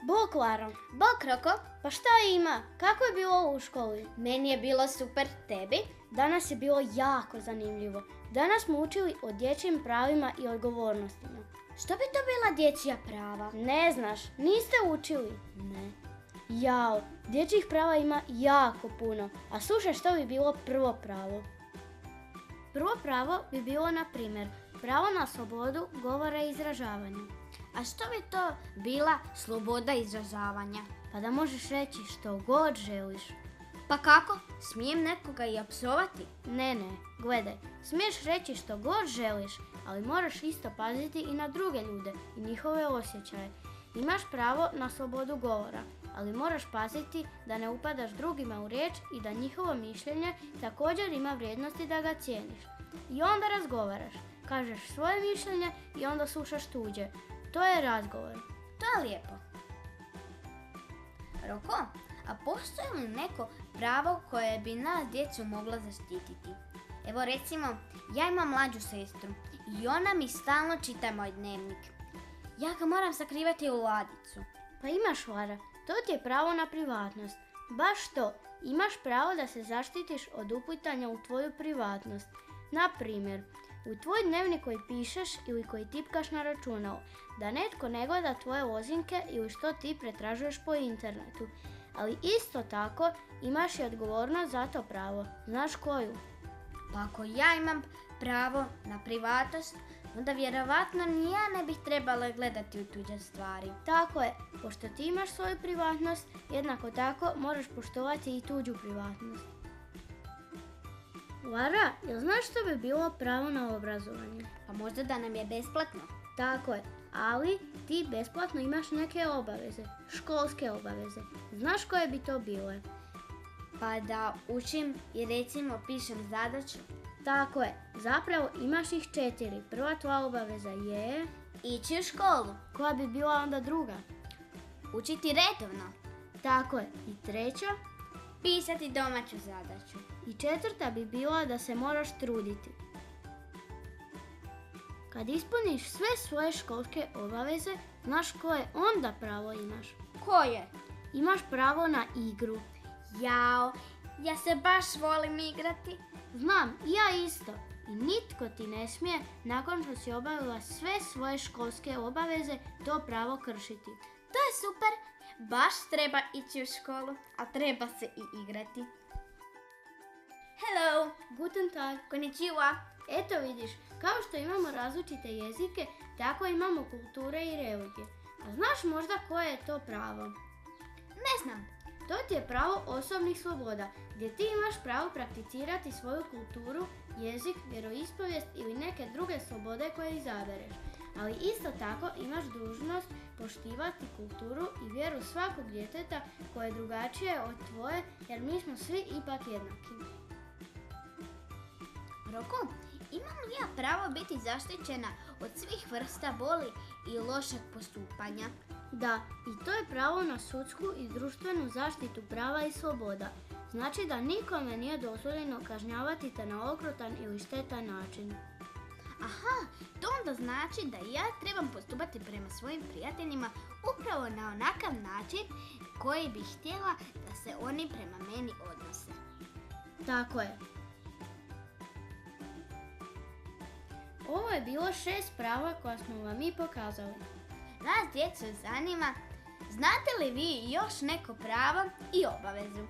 Bok, Laro. Bok, Roko. Pa šta ima? Kako je bilo u školi? Meni je bilo super, tebi? Danas je bilo jako zanimljivo. Danas smo učili o dječjim pravima i odgovornostima. Što bi to bila dječja prava? Ne znaš, niste učili? Ne. Jao, dječjih prava ima jako puno. A slušaj, što bi bilo prvo pravo? Prvo pravo bi bilo, na primjer, pravo na slobodu govora i izražavanja. A što bi to bila sloboda izražavanja? Pa da možeš reći što god želiš. Pa kako? Smijem nekoga i opsovati? Ne, gledaj, smiješ reći što god želiš, ali moraš isto paziti i na druge ljude i njihove osjećaje. Imaš pravo na slobodu govora, ali moraš paziti da ne upadaš drugima u riječ i da njihovo mišljenje također ima vrijednosti da ga cijeniš. I onda razgovaraš, kažeš svoje mišljenje i onda slušaš tuđe. To je razgovor. To je lijepo. Roko, a postoji li neko pravo koje bi nas djecu mogla zaštititi? Evo recimo, ja imam mlađu sestru i ona mi stalno čita moj dnevnik. Ja ga moram sakrivati u ladicu. Pa imaš, Lara, to ti je pravo na privatnost. Baš to, imaš pravo da se zaštitiš od uplitanja u tvoju privatnost. Na primjer, u tvoj dnevnik koji pišeš ili koji tipkaš na računalu, da netko ne gleda tvoje lozinke ili što ti pretražuješ po internetu. Ali isto tako imaš i odgovornost za to pravo. Znaš koju? Pa ako ja imam pravo na privatnost, onda vjerovatno ni ja ne bih trebala gledati u tuđe stvari. Tako je, pošto ti imaš svoju privatnost, jednako tako moraš poštovati i tuđu privatnost. Lara, jel znaš što bi bilo pravo na obrazovanje? Pa možda da nam je besplatno. Tako je, ali ti besplatno imaš neke obaveze, školske obaveze. Znaš koje bi to bile? Pa da učim i recimo pišem zadaću. Tako je, zapravo imaš ih 4. Prva tvoja obaveza je... ići u školu. Koja bi bila onda druga? Učiti redovno. Tako je, i treća? Pisati domaću zadaću. I 4. bi bila da se moraš truditi. Kad ispuniš sve svoje školske obaveze, znaš koje onda pravo imaš? Koje? Imaš pravo na igru. Jao, ja se baš volim igrati. Znam, ja isto. I nitko ti ne smije, nakon što si obavila sve svoje školske obaveze, to pravo kršiti. To je super. Baš treba ići u školu, a treba se i igrati. Hello. Guten Tag. Konnichiwa. Eto vidiš, kao što imamo različite jezike, tako imamo kulture i religije. A znaš možda koje je to pravo? Ne znam. To ti je pravo osobnih sloboda, gdje ti imaš pravo prakticirati svoju kulturu, jezik, vjeroispovijest ili neke druge slobode koje izabereš. Ali isto tako imaš dužnost poštivati kulturu i vjeru svakog djeteta koje je drugačije od tvoje, jer mi smo svi ipak jednaki. Roko, imam li ja pravo biti zaštićena od svih vrsta boli i lošeg postupanja? Da, i to je pravo na sudsku i društvenu zaštitu prava i sloboda. Znači da nikome nije dozvoljeno kažnjavati te na okrutan ili štetan način. Aha, to onda znači da ja trebam postupati prema svojim prijateljima upravo na onakav način koji bih htjela da se oni prema meni odnose. Tako je. Ovo je bilo 6 prava koja smo vam mi pokazali. Nas djecu zanima, znate li vi još neko pravo i obavezu?